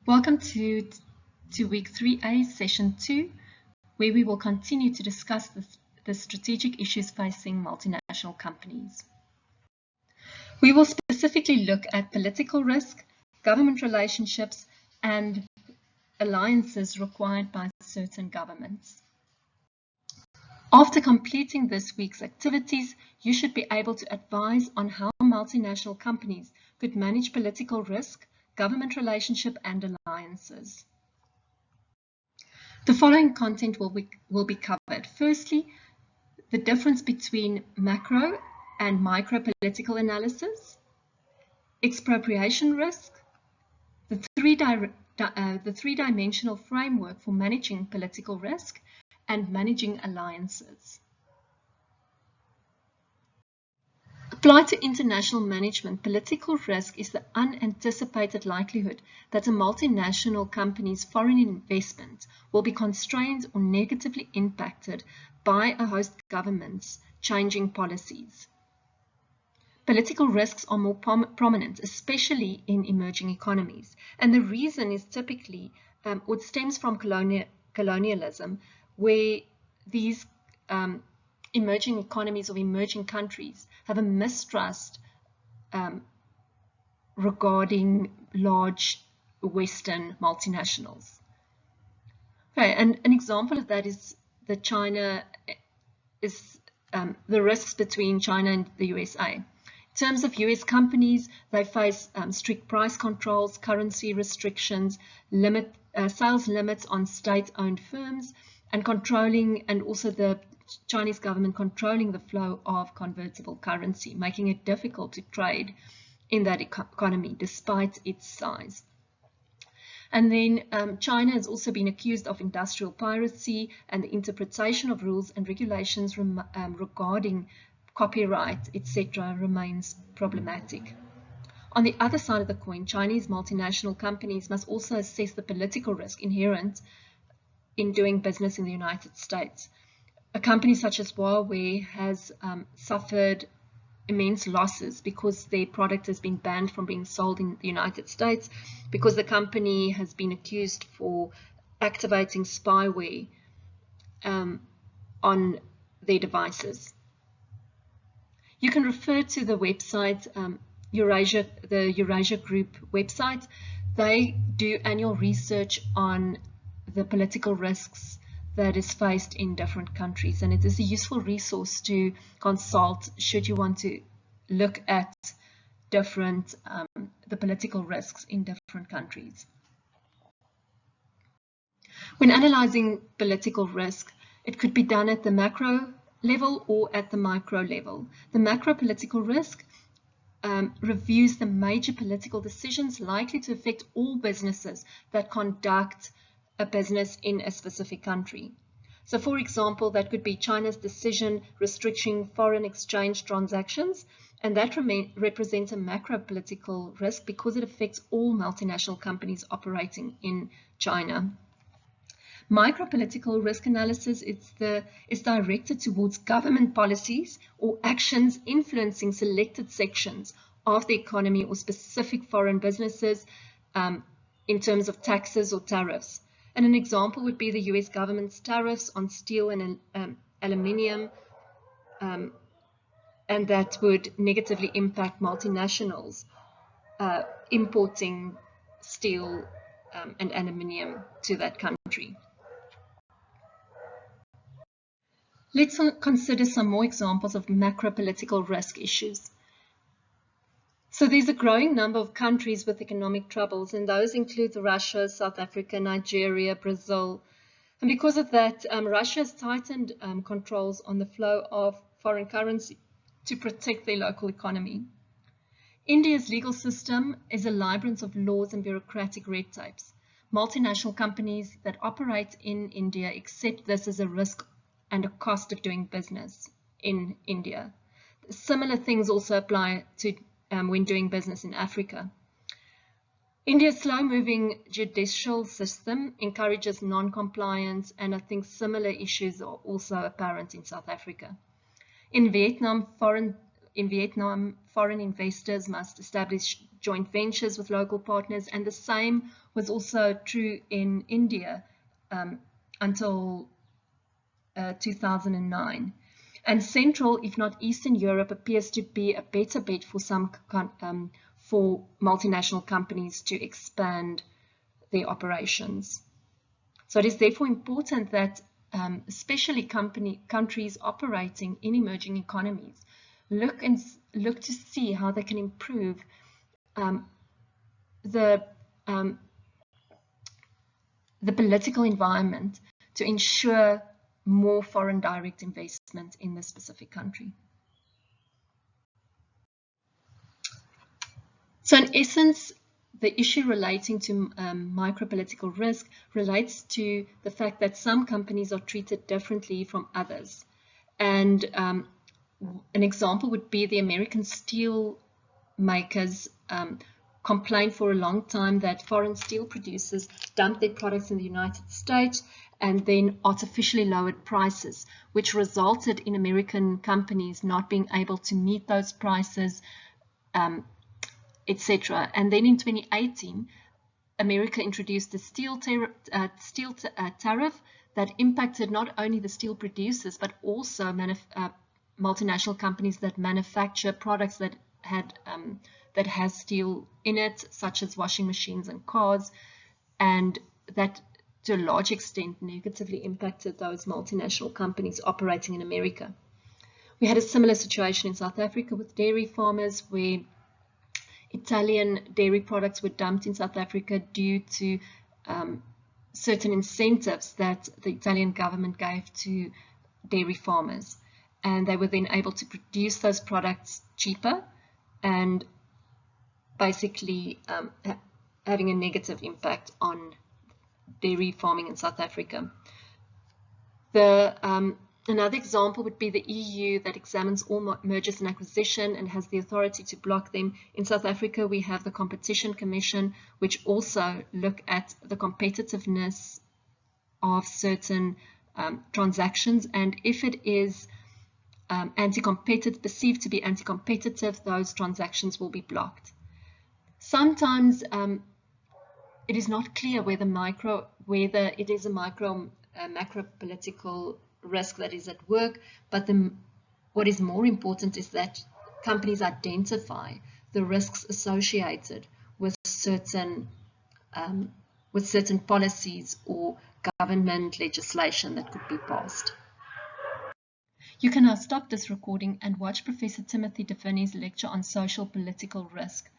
Welcome to week 3A, session 2, where we will continue to discuss the strategic issues facing multinational companies. We will specifically look at political risk, government relationships, and alliances required by certain governments. After completing this week's activities, you should be able to advise on how multinational companies could manage political risk, government relationship, and alliances. The following content will be covered. Firstly, the difference between macro and micro political analysis, expropriation risk, the three-dimensional framework for managing political risk, and managing alliances. Applied to international management, political risk is the unanticipated likelihood that a multinational company's foreign investment will be constrained or negatively impacted by a host government's changing policies. Political risks are more prominent, especially in emerging economies, and the reason is typically or stems from colonialism, where these emerging economies of emerging countries have a mistrust regarding large Western multinationals. Okay, and an example of that is that China is the risks between China and the USA. In terms of US companies, they face strict price controls, currency restrictions, sales limits on state-owned firms, and also the Chinese government controlling the flow of convertible currency, making it difficult to trade in that economy despite its size. And then China has also been accused of industrial piracy, and the interpretation of rules and regulations regarding copyright, etc., remains problematic. On the other side of the coin, Chinese multinational companies must also assess the political risk inherent in doing business in the United States. A company such as Huawei has suffered immense losses because their product has been banned from being sold in the United States, because the company has been accused for activating spyware on their devices. You can refer to the website, the Eurasia Group website. They do annual research on the political risks that is faced in different countries, and it is a useful resource to consult should you want to look at the political risks in different countries. When analyzing political risk, it could be done at the macro level or at the micro level. The macro political risk reviews the major political decisions likely to affect all businesses that conduct a business in a specific country. So, for example, that could be China's decision restricting foreign exchange transactions, and that represents a macro political risk because it affects all multinational companies operating in China. Micropolitical risk analysis is directed towards government policies or actions influencing selected sections of the economy or specific foreign businesses in terms of taxes or tariffs. And an example would be the US government's tariffs on steel and aluminium, and that would negatively impact multinationals importing steel and aluminium to that country. Let's consider some more examples of macro-political risk issues. So there's a growing number of countries with economic troubles, and those include Russia, South Africa, Nigeria, Brazil. And because of that, Russia has tightened controls on the flow of foreign currency to protect their local economy. India's legal system is a labyrinth of laws and bureaucratic red tapes. Multinational companies that operate in India accept this as a risk and a cost of doing business in India. Similar things also apply to when doing business in Africa. India's slow-moving judicial system encourages non-compliance, and I think similar issues are also apparent in South Africa. In Vietnam, foreign in Vietnam, foreign investors must establish joint ventures with local partners, and the same was also true in India until 2009. And Central, if not Eastern Europe, appears to be a better bet for for multinational companies to expand their operations. So it is therefore important that especially countries operating in emerging economies look to see how they can improve the political environment to ensure more foreign direct investment in the specific country. So in essence, the issue relating to micropolitical risk relates to the fact that some companies are treated differently from others. And an example would be the American steel makers complained for a long time that foreign steel producers dumped their products in the United States and then artificially lowered prices, which resulted in American companies not being able to meet those prices, etc. And then in 2018, America introduced the steel tariff that impacted not only the steel producers, but also multinational companies that manufacture products that has steel in it, such as washing machines and cars, and that to a large extent negatively impacted those multinational companies operating in America. We had a similar situation in South Africa with dairy farmers, where Italian dairy products were dumped in South Africa due to certain incentives that the Italian government gave to dairy farmers. And they were then able to produce those products cheaper and basically having a negative impact on dairy farming in South Africa. Another example would be the EU that examines all mergers and acquisition and has the authority to block them. In South Africa, we have the Competition Commission, which also look at the competitiveness of certain transactions, and if it is perceived to be anti-competitive, those transactions will be blocked. Sometimes it is not clear whether it is a macro political risk that is at work, but what is more important is that companies identify the risks associated with certain policies or government legislation that could be passed. You can now stop this recording and watch Professor Timothy Deviney's lecture on social political risk.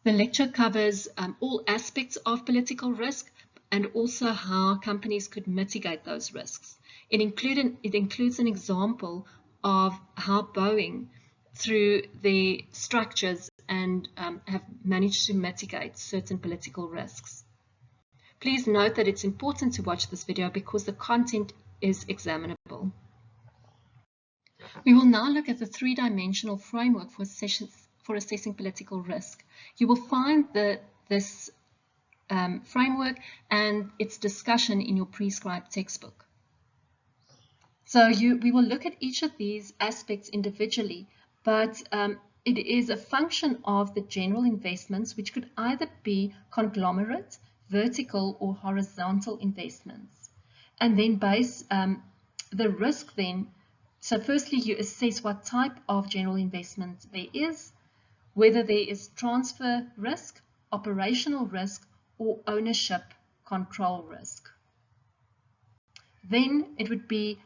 The lecture covers all aspects of political risk and also how companies could mitigate those risks. It includes an example of how Boeing, through their structures, and have managed to mitigate certain political risks. Please note that it's important to watch this video because the content is examinable. We will now look at the three-dimensional framework for assessing political risk. You will find this framework and its discussion in your prescribed textbook. So we will look at each of these aspects individually, but it is a function of the general investments, which could either be conglomerate, vertical, or horizontal investments. And then base the risk then. So firstly, you assess what type of general investment there is, whether there is transfer risk, operational risk, or ownership control risk. Then it would be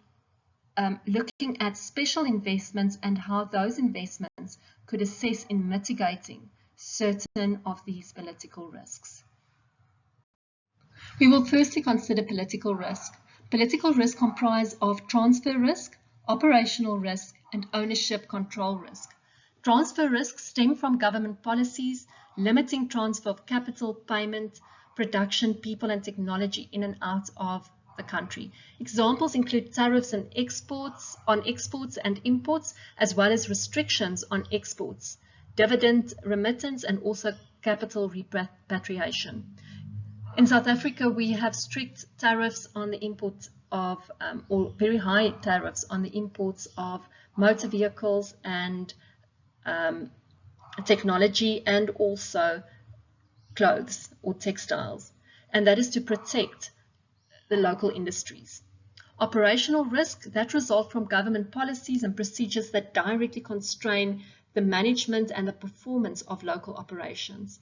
looking at special investments and how those investments could assess in mitigating certain of these political risks. We will firstly consider political risk. Political risk comprises of transfer risk, operational risk, and ownership control risk. Transfer risks stem from government policies limiting transfer of capital, payment, production, people, and technology in and out of the country. Examples include tariffs on exports and imports, as well as restrictions on exports, dividend remittance, and also capital repatriation. In South Africa, we have strict tariffs on the import of, or very high tariffs on the imports of motor vehicles and technology, and also clothes or textiles, and that is to protect the local industries. Operational risk that result from government policies and procedures that directly constrain the management and the performance of local operations.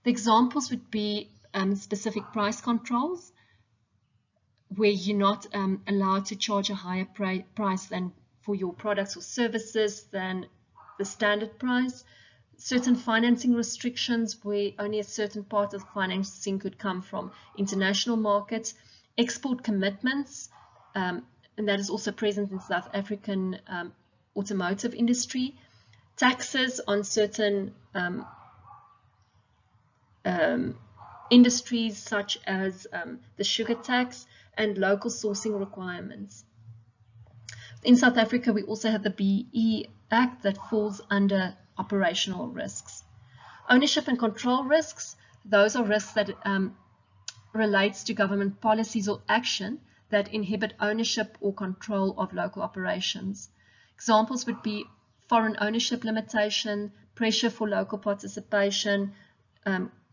The examples would be specific price controls, where you're not allowed to charge a higher price than for your products or services than the standard price. Certain financing restrictions where only a certain part of financing could come from international markets. Export commitments, and that is also present in South African automotive industry. Taxes on certain industries such as the sugar tax and local sourcing requirements. In South Africa, we also have the BE Act that falls under operational risks. Ownership and control risks, those are risks that relates to government policies or action that inhibit ownership or control of local operations. Examples would be foreign ownership limitation, pressure for local participation,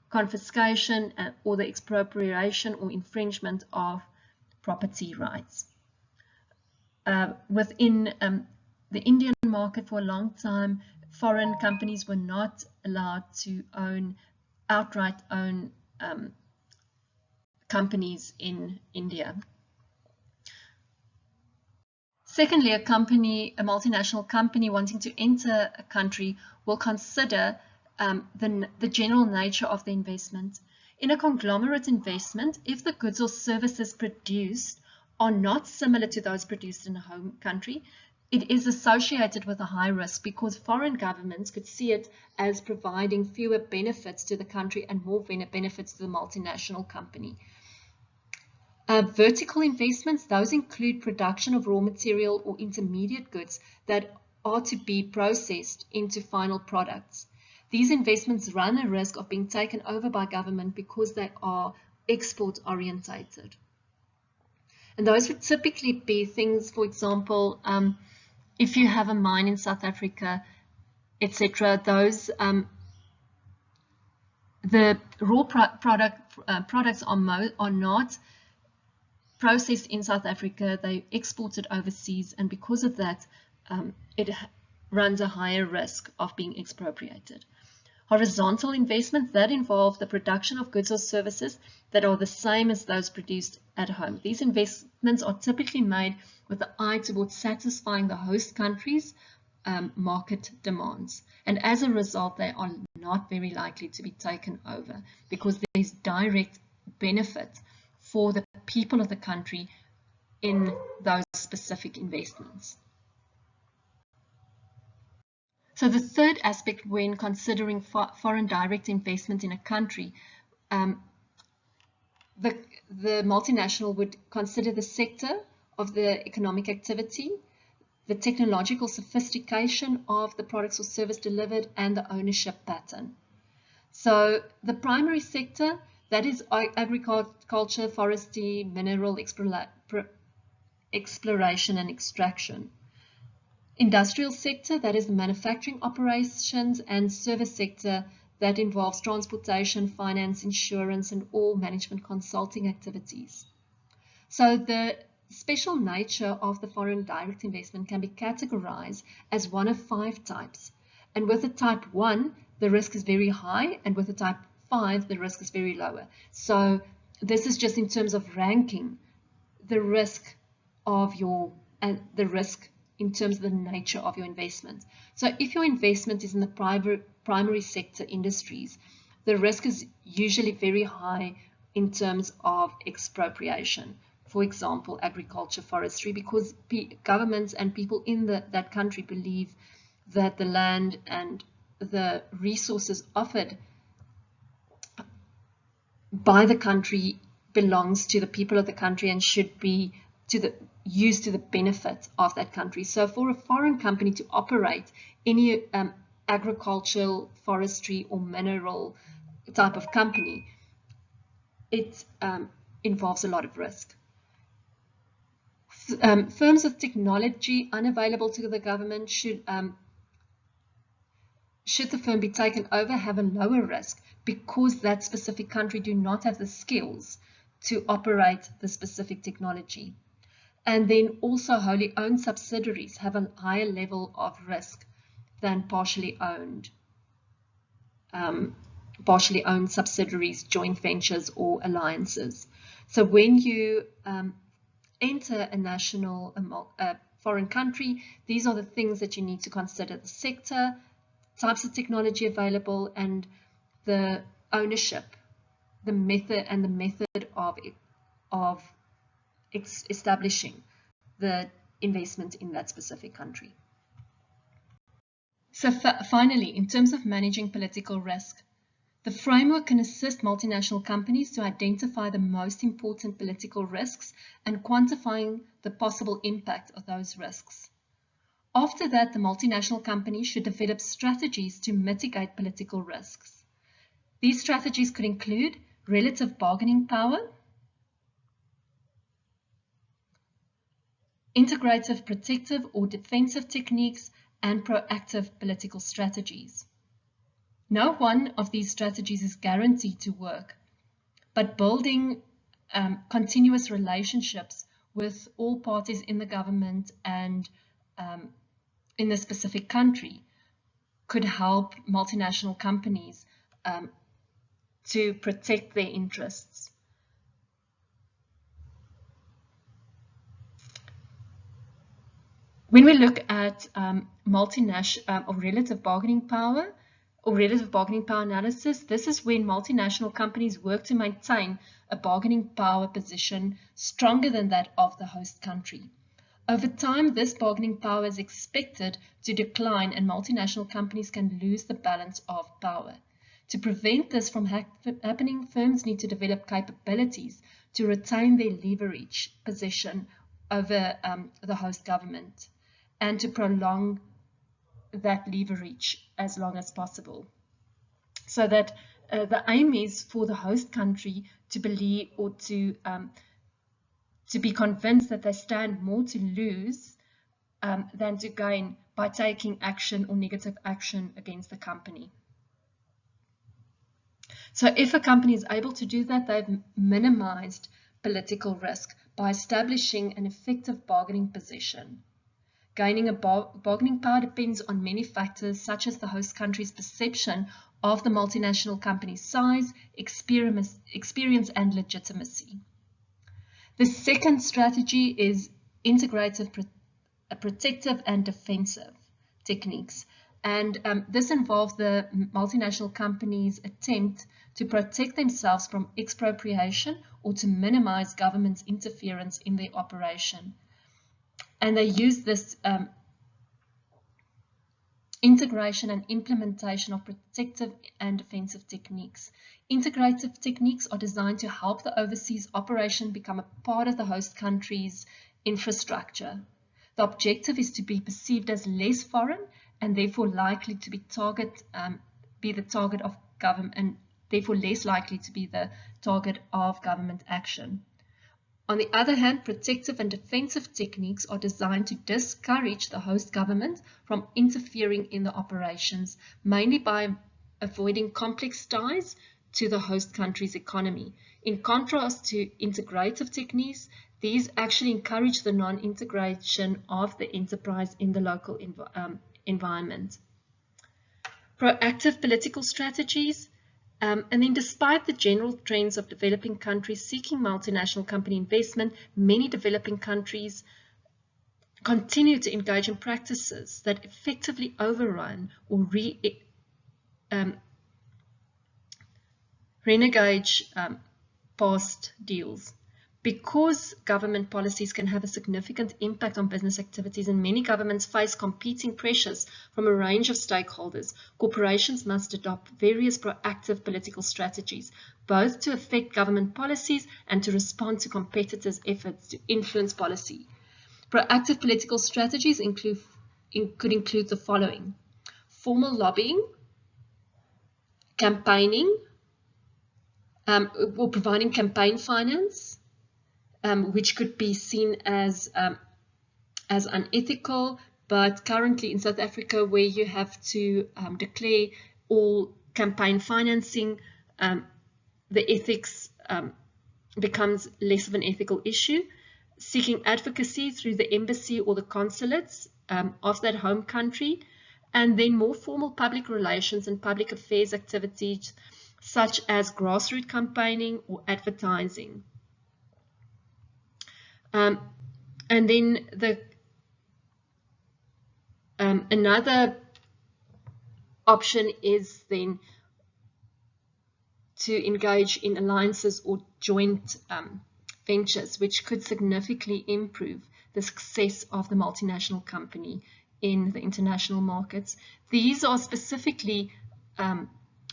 confiscation, or the expropriation or infringement of property rights. Within the Indian market for a long time, foreign companies were not allowed to outright own companies in India. Secondly, a multinational company wanting to enter a country will consider the general nature of the investment. In a conglomerate investment, if the goods or services produced are not similar to those produced in a home country, it is associated with a high risk because foreign governments could see it as providing fewer benefits to the country and more benefits to the multinational company. Vertical investments, those include production of raw material or intermediate goods that are to be processed into final products. These investments run a risk of being taken over by government because they are export orientated. And those would typically be things, for example, if you have a mine in South Africa, etc., those the raw products are not processed in South Africa, they exported overseas, and because of that, it runs a higher risk of being expropriated. Horizontal investments that involve the production of goods or services that are the same as those produced at home. These investments are typically made with the eye towards satisfying the host country's market demands. And as a result, they are not very likely to be taken over because there's direct benefit for the people of the country in those specific investments. So the third aspect when considering foreign direct investment in a country, the multinational would consider the sector of the economic activity, the technological sophistication of the products or service delivered, and the ownership pattern. So the primary sector, that is agriculture, forestry, mineral exploration and extraction. Industrial sector, that is the manufacturing operations, and service sector that involves transportation, finance, insurance, and all management consulting activities. So the special nature of the foreign direct investment can be categorized as one of 5 types. And with the type 1, the risk is very high, and with the type 5, the risk is very lower. So this is just in terms of ranking the risk of the risk in terms of the nature of your investment. So if your investment is in the primary sector industries, the risk is usually very high in terms of expropriation. For example, agriculture, forestry, because governments and people in that country believe that the land and the resources offered by the country belongs to the people of the country and should be used to the benefit of that country. So for a foreign company to operate any agricultural, forestry, or mineral type of company, it involves a lot of risk. Firms with technology unavailable to the government should the firm be taken over, have a lower risk because that specific country do not have the skills to operate the specific technology. And then also wholly owned subsidiaries have a higher level of risk than partially owned subsidiaries, joint ventures, or alliances. So when you enter a foreign country, these are the things that you need to consider: the sector, types of technology available, and the ownership, the method of establishing the investment in that specific country. So finally, in terms of managing political risk, the framework can assist multinational companies to identify the most important political risks and quantifying the possible impact of those risks. After that, the multinational company should develop strategies to mitigate political risks. These strategies could include relative bargaining power, integrative protective or defensive techniques, and proactive political strategies. No one of these strategies is guaranteed to work, but building continuous relationships with all parties in the government and in a specific country could help multinational companies to protect their interests. When we look at multinational or relative bargaining power analysis, this is when multinational companies work to maintain a bargaining power position stronger than that of the host country. Over time, this bargaining power is expected to decline and multinational companies can lose the balance of power. To prevent this from happening, firms need to develop capabilities to retain their leverage position over the host government and to prolong that leverage as long as possible. So that the aim is for the host country to believe or to be convinced that they stand more to lose than to gain by taking action or negative action against the company. So if a company is able to do that, they've minimized political risk by establishing an effective bargaining position. Gaining a bargaining power depends on many factors, such as the host country's perception of the multinational company's size, experience, and legitimacy. The second strategy is integrative, protective, and defensive techniques. And this involves the multinational company's attempt to protect themselves from expropriation or to minimize government's interference in their operation. And they use this integration and implementation of protective and defensive techniques. Integrative techniques are designed to help the overseas operation become a part of the host country's infrastructure. The objective is to be perceived as less foreign and therefore likely to be the target of government, and therefore less likely to be the target of government action. On the other hand, protective and defensive techniques are designed to discourage the host government from interfering in the operations, mainly by avoiding complex ties to the host country's economy. In contrast to integrative techniques, these actually encourage the non-integration of the enterprise in the local environment. Proactive political strategies. And then despite the general trends of developing countries seeking multinational company investment, many developing countries continue to engage in practices that effectively overrun or renegade past deals. Because government policies can have a significant impact on business activities and many governments face competing pressures from a range of stakeholders, corporations must adopt various proactive political strategies, both to affect government policies and to respond to competitors' efforts to influence policy. Proactive political strategies could include the following: formal lobbying, campaigning, or providing campaign finance, which could be seen as unethical. But currently in South Africa, where you have to declare all campaign financing, the ethics becomes less of an ethical issue. Seeking advocacy through the embassy or the consulates of that home country, and then more formal public relations and public affairs activities such as grassroots campaigning or advertising. And then another option is then to engage in alliances or joint ventures, which could significantly improve the success of the multinational company in the international markets. These are specifically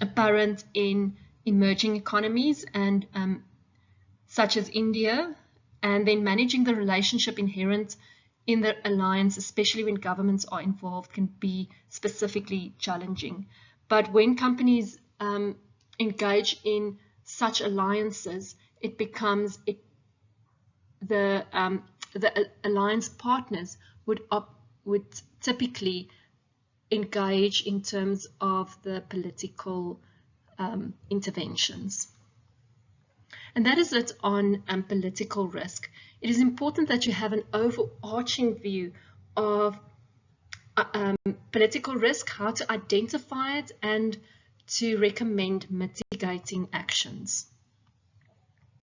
apparent in emerging economies and such as India, and then managing the relationship inherent in the alliance, especially when governments are involved, can be specifically challenging. But when companies engage in such alliances, it becomes the alliance partners would typically engage in terms of the political interventions. And that is it on political risk. It is important that you have an overarching view of political risk, how to identify it, and to recommend mitigating actions.